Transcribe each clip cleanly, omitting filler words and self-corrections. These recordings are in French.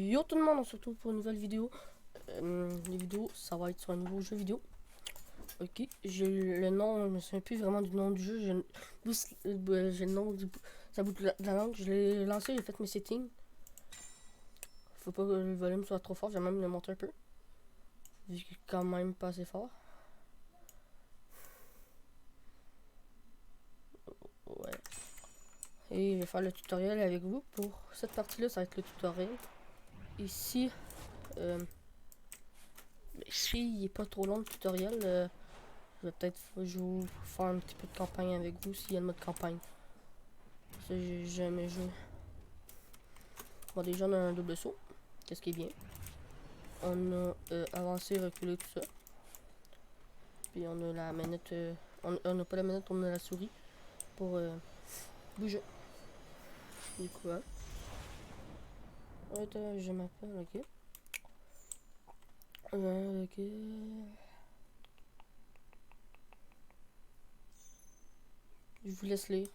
Yo tout le monde, on se retrouve pour une nouvelle vidéo. Les vidéos, ça va être sur un nouveau jeu vidéo. Ok, j'ai le nom, je me souviens plus vraiment du nom du jeu. J'ai le nom ça bout de la langue. Je l'ai lancé, j'ai fait mes settings. Faut pas que le volume soit trop fort, j'ai même le monter un peu. Vu qu'il est quand même pas assez fort. Ouais. Et je vais faire le tutoriel avec vous. Pour cette partie-là, ça va être le tutoriel. Ici, il est pas trop long le tutoriel. Je vais peut-être vous faire un petit peu de campagne avec vous s'il y a le mode campagne. Ça, j'ai jamais joué. Bon, déjà, on a un double saut. Qu'est-ce qui est bien. On a avancé, reculé, tout ça. Puis on a la manette. On n'a pas la manette, on a la souris pour bouger. Du coup, ouais. Attends, je m'appelle, ok. Ok. Je vous laisse lire.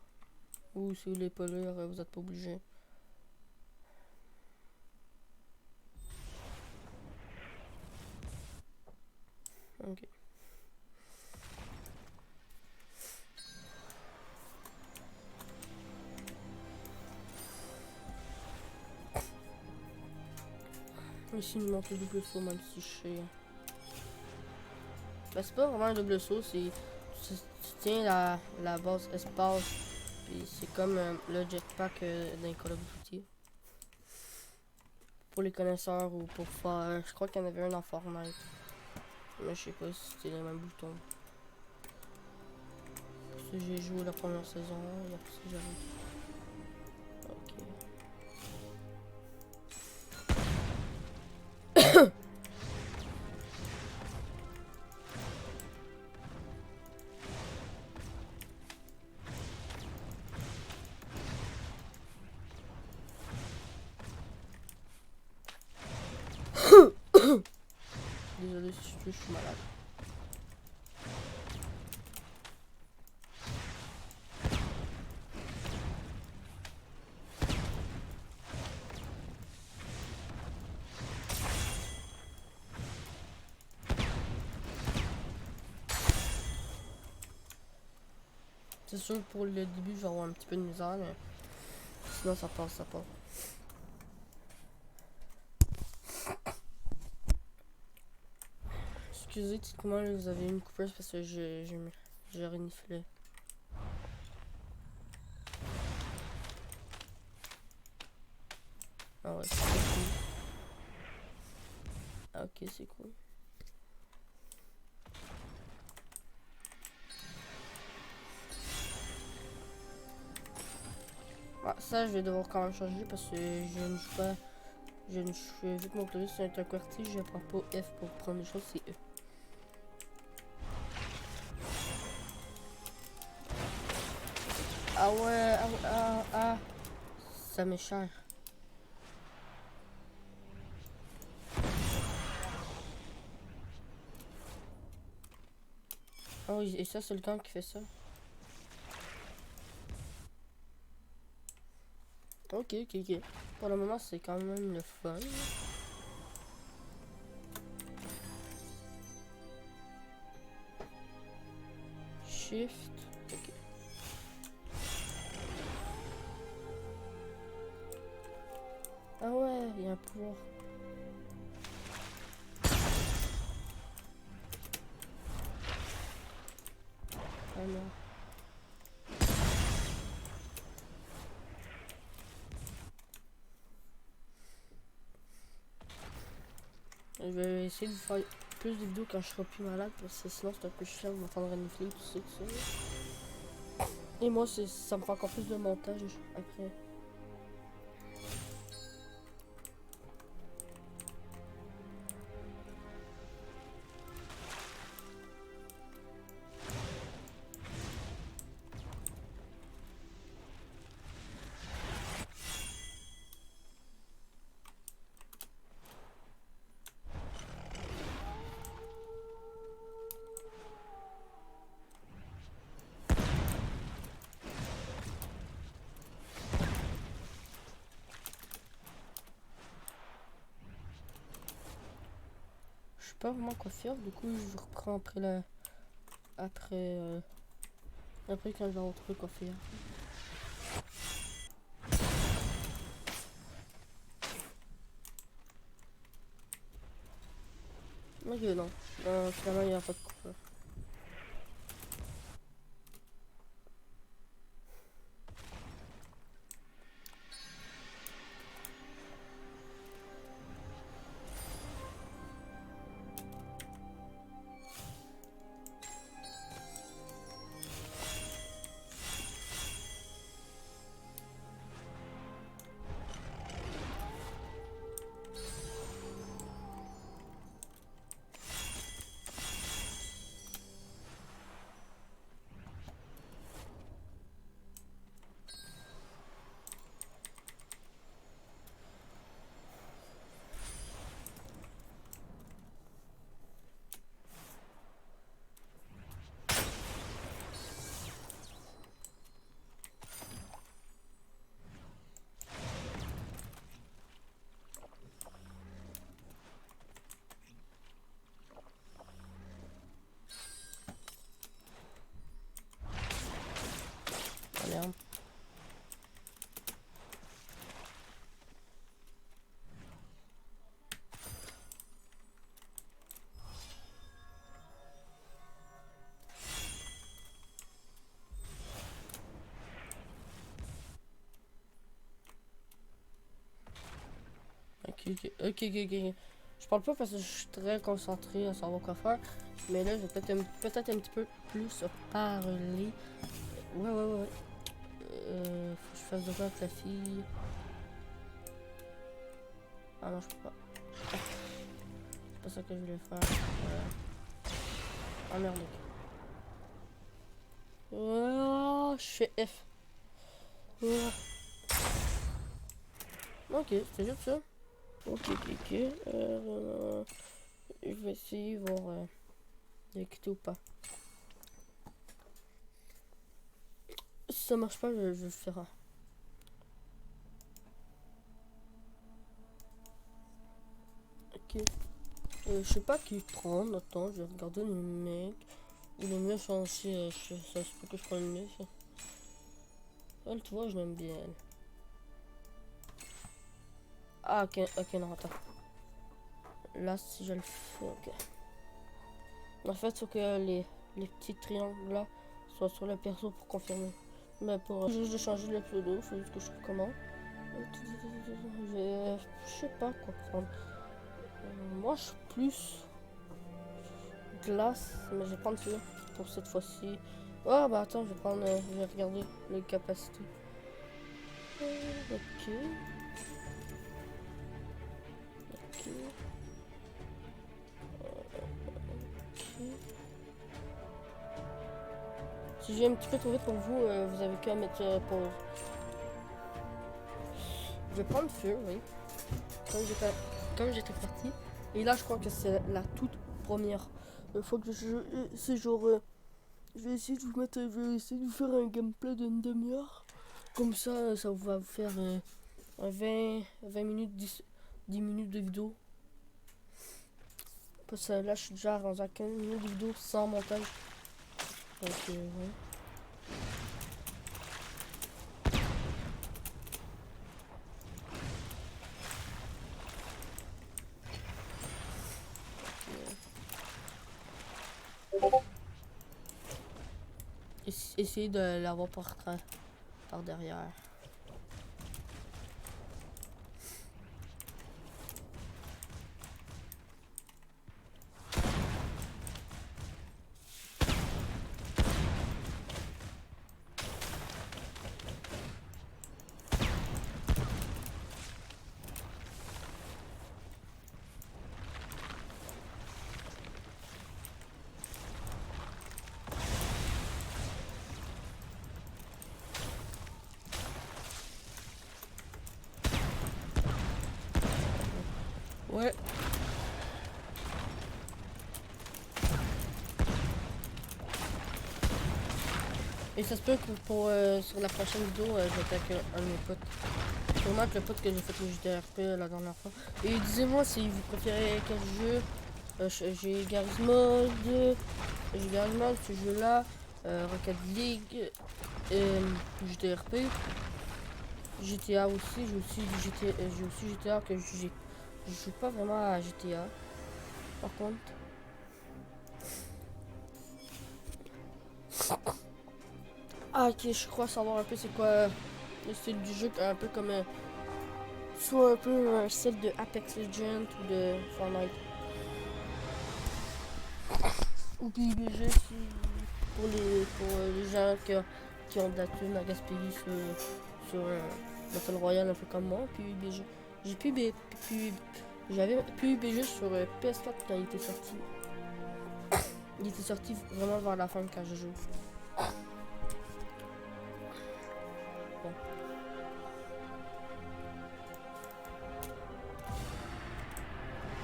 Ou si vous voulez pas lire, vous n'êtes pas obligé. Ok. Ici, il nous montre le double saut, même si je sais. Ben, c'est pas vraiment un double saut, c'est. Tu tiens la base espace. Puis c'est comme le jetpack dans Call of Duty. Pour les connaisseurs ou pour faire. Je crois qu'il y en avait un dans Fortnite. Mais je sais pas si c'était les mêmes boutons. Parce que j'ai joué la première saison. Et après ça, j'arrive. Désolé si je suis malade. C'est sûr pour le début je vais avoir un petit peu de misère, mais sinon ça passe, ça passe. Excusez comment vous avez une coupeuse parce que j'ai reniflé. Ah ouais, c'est cool. Ah, ok, c'est cool. Ah, ça je vais devoir quand même changer parce que je ne joue pas. Vu que mon clavier c'est un QWERTY, je prends pas F pour prendre des choses, c'est E. Ah ouais, ça m'est cher. Ah oui, et ça c'est le camp qui fait ça. Ok. Pour le moment c'est quand même le fun. Shift. Ok. Ah ouais, il y a un pouvoir. Ah non. Je vais essayer de faire plus de vidéos quand je serai plus malade parce que sinon c'est un peu chiant de m'entendre renifler tout ça. Et moi ça me fait encore plus de montage après. pas vraiment quoi faire. Du coup, je reprends après la... Après quand je vais retrouver quoi faire. Ok, non. Finalement, il n'y a pas de coupeur. Merde. Ok. Je parle pas parce que je suis très concentré à savoir quoi faire. Mais là, je vais peut-être un petit peu plus parler. Ouais. Faut que je fasse de quoi avec la fille. Ah non, je peux pas. Ah, c'est pas ça que je voulais faire. Ah merde. Oh, je fais F. Ah. Ok, c'était juste ça. Ok. Je vais essayer de voir de quitter ou pas. Si ça marche pas, je le ferai. Ok. Je sais pas qui prendre. Attends, je vais regarder le mec. Il est mieux aussi. Ça se peut que je prenne le mieux. Elle, tu vois, je l'aime bien. Elle. Ah, ok, non, attends. Là, si je le fais, ok. En fait, il faut que les petits triangles là soient sur le perso pour confirmer. Mais pour juste de changer le pseudo, il faut juste que je recommande. Je sais pas quoi prendre. Moi, je suis plus glace, mais je vais prendre celui-là pour cette fois-ci. Oh, bah attends, je vais regarder les capacités. Ok. Si j'ai un petit peu trop vite pour vous, vous avez qu'à mettre pause. Je vais prendre feu, oui. Comme j'étais parti. Et là, je crois que c'est la toute première fois que c'est genre. Je vais essayer de vous mettre. Je vais essayer de vous faire un gameplay d'une demi-heure. Comme ça va vous faire 20 minutes, 10 minutes de vidéo. Parce que là, je suis déjà rendu à 15 minutes de vidéo sans montage. Donc, ouais. Essayer de l'avoir par derrière. Ouais. Et ça se peut que pour sur la prochaine vidéo, je vais attaquer un de mes potes. Sûrement que le pote que j'ai fait le JTRP la dernière fois. Et disez-moi si vous préférez quel jeu. J'ai Garry's Mod, ce jeu-là, Rocket League, GTRP, GTA aussi, j'ai aussi GTA que je joue pas vraiment à GTA, par contre. Ah ok, je crois savoir un peu c'est quoi le style du jeu, un peu comme soit un peu un style de Apex Legends ou de Fortnite. Ou PUBG si, pour les gens qui ont de la thune à gaspiller sur un Battle Royale un peu comme moi. PUBG. J'ai j'avais PUBG sur PS4 quand il était sorti. Il était sorti vraiment vers la fin quand je joue. Bon.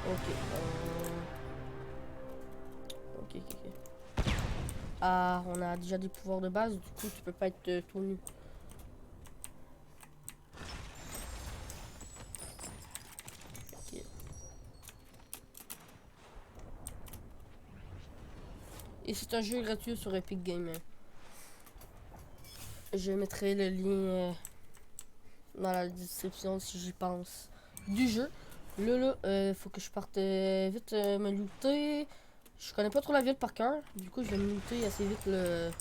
Ok. Ok. Ah, on a déjà des pouvoirs de base, du coup tu peux pas être tout nu. Ok. Et c'est un jeu gratuit sur Epic Games. Je mettrai le lien dans la description si j'y pense. Du jeu. Là, faut que je parte vite me looter. Je connais pas trop la ville par cœur. Du coup, je vais me looter assez vite.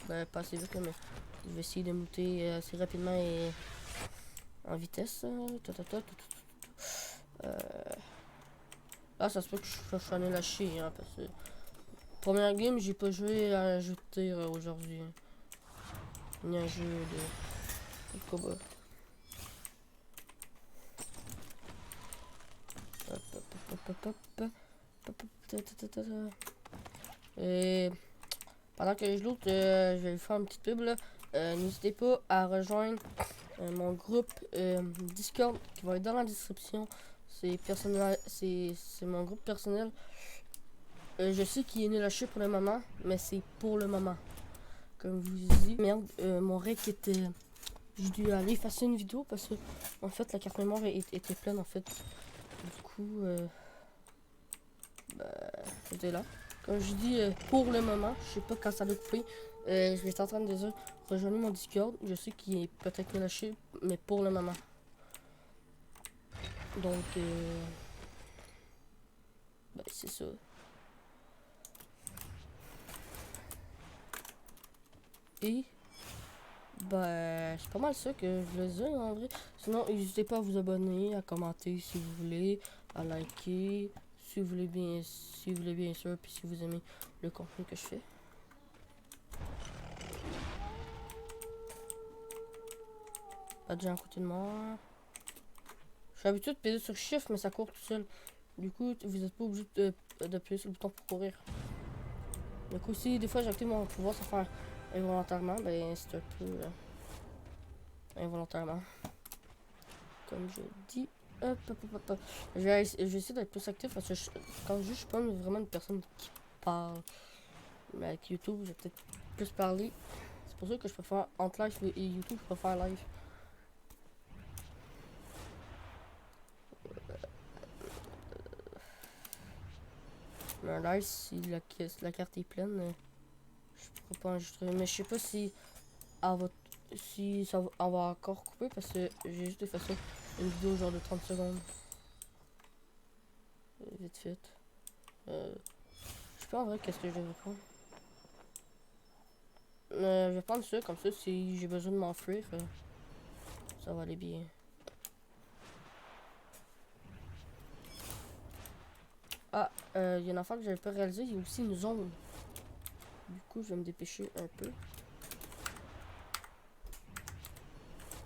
Ben, pas assez vite, là, mais je vais essayer de me looter assez rapidement et en vitesse. Là, ça se peut que je sois allé lâcher. Hein, parce que première game, j'ai pas joué à un jeu de tir aujourd'hui. Hein. Ni un jeu de combat. Et pendant que je loot, je vais vous faire une petite pub là. N'hésitez pas à rejoindre mon groupe Discord qui va être dans la description. C'est personnel, c'est mon groupe personnel. Je sais qu'il est nul à chier pour le moment, mais c'est pour le moment. Comme je vous dis, merde, mon rec était. J'ai dû aller effacer une vidéo parce que en fait la carte mémoire était pleine en fait. Du coup, c'était là. Comme je dis, pour le moment, je sais pas quand ça va couper. Je vais être en train de dire, rejoindre mon Discord. Je sais qu'il est peut-être relâché, mais pour le moment. Donc, ben, c'est ça. Et, ben, c'est pas mal ça que je voulais dire en vrai. Sinon, n'hésitez pas à vous abonner, à commenter si vous voulez, à liker, si vous voulez bien sûr, puis si vous aimez le contenu que je fais. Pas de gens à côté de moi. Je suis habitué de peser sur Shift, mais ça court tout seul. Du coup, vous n'êtes pas obligé d'appuyer sur le bouton pour courir. Du coup, si des fois j'active mon pouvoir sans faire involontairement, ben c'est un peu involontairement. Comme je dis. Hop, hop, hop, hop, hop. Je vais essayer d'être plus actif parce que quand je joue, je suis pas vraiment une personne qui parle. Mais avec YouTube, je vais peut-être plus parler. C'est pour ça que je préfère entre live et YouTube, je préfère live. Mais un live, si la carte est pleine, je pourrais pas enregistrer. Mais je sais pas si si ça va, on va encore couper parce que j'ai juste effacé une vidéo genre de 30 secondes. Vite fait. Je sais pas en vrai qu'est-ce que je devrais prendre. Je vais prendre ça comme ça si j'ai besoin de m'enfuir. Ça va aller bien. Ah, il y a une affaire que j'avais pas réalisé, il y a aussi une zone. Du coup, je vais me dépêcher un peu.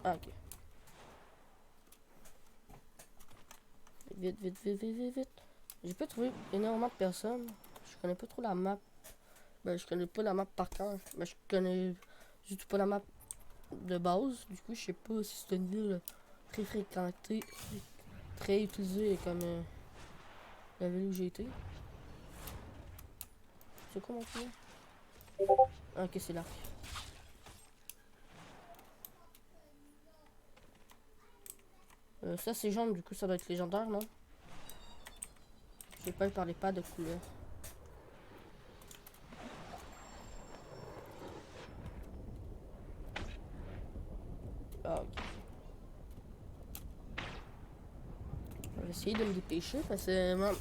Ah, ok. Vite, vite, vite, vite, vite, vite. J'ai pas trouvé énormément de personnes. Je connais pas trop la map. Ben, je connais pas la map par cœur. Ben, je connais juste pas la map de base. Du coup, je sais pas si c'est une ville très fréquentée, très utilisée comme la ville où j'ai été. C'est quoi mon point? Ah, ok, c'est l'arc. Ça, c'est jaune, du coup, ça doit être légendaire, non? J'ai peur par les pas de couleur. Ah, ok. Je vais essayer de me dépêcher parce que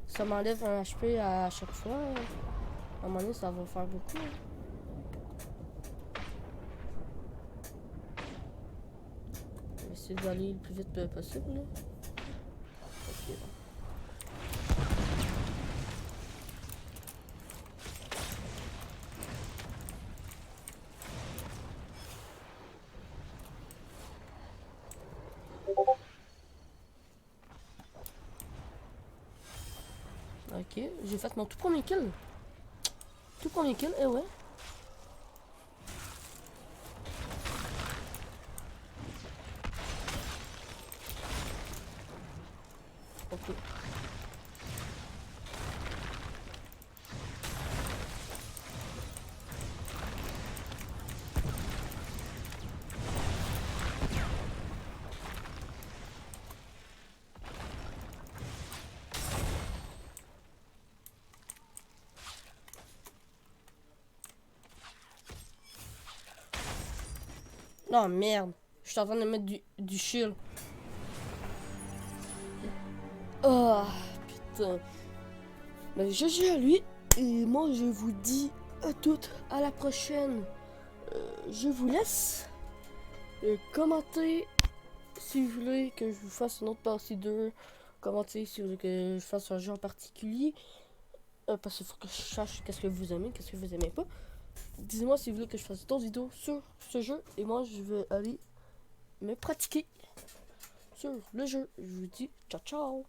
ça m'enlève un HP à chaque fois. À un moment donné, ça va faire beaucoup. Je vais essayer d'aller le plus vite possible. Là. Ok. Ok, j'ai fait mon tout premier kill. Tout premier kill, ouais. Ok. Non, merde. Je suis en train de mettre du shield. Oh, putain. Ben, GG à lui. Et moi, je vous dis à toutes à la prochaine. Je vous laisse. Commentez si vous voulez que je vous fasse une autre partie 2. Commentez si vous voulez que je fasse un jeu en particulier. Parce qu'il faut que je sache qu'est-ce que vous aimez, qu'est-ce que vous aimez pas. Dites-moi si vous voulez que je fasse d'autres vidéos sur ce jeu. Et moi, je vais aller me pratiquer sur le jeu. Je vous dis ciao ciao.